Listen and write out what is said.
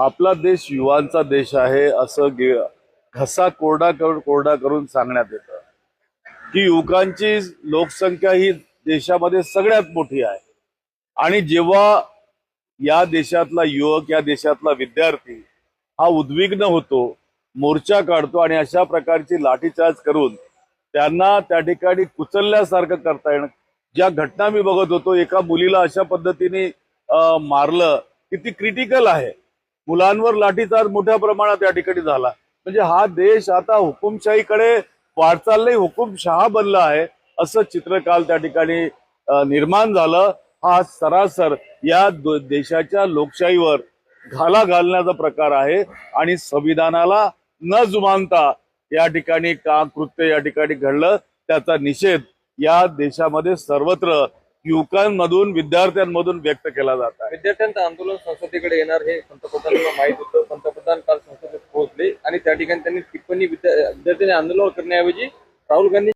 आपला देश युवांचा देश आहे असं घसा कोरडा करून सांगण्यात येतं की युवकांची लोकसंख्या ही देशामध्ये सगळ्यात मोठी आहे। आणि जेव्हा या देशातला युवक, या देशातला विद्यार्थी हा उद्विग्न होतो, मोर्चा काढतो आणि अशा प्रकारची लाठीचार्ज करून त्यांना त्या ठिकाणी कुचलल्यासारखं करता येणं, ज्या घटना मी बघत होतो, एका मुलीला अशा पद्धतीने मारलं की ती क्रिटिकल आहे। मुलांवर लाठीचार्ज मोठ्या प्रमाणात या ठिकाणी झाला। म्हणजे हा देश आता हुकुमशाहीकडे वाटचाल नाही, हुकुमशहा बनला आहे असं चित्र काल त्या ठिकाणी निर्माण झालं। हा सरासर या देशाच्या लोकशाहीवर घाला घालण्याचा प्रकार आहे आणि संविधानाला न जुमानता या ठिकाणी कृत्य या ठिकाणी घडलं, त्याचा निषेध या देशामध्ये सर्वत्र युवकांमधून, विद्यार्थ्यांमधून व्यक्त केला जात आहे। विद्यार्थ्यांचं आंदोलन संसदेकडे येणार हे पंतप्रधानांना माहित होतं। पंतप्रधान काल संसदेत पोहोचले आणि त्या ठिकाणी त्यांनी टिप्पणी विद्यार्थ्यांनी आंदोलन करण्याऐवजी राहुल गांधी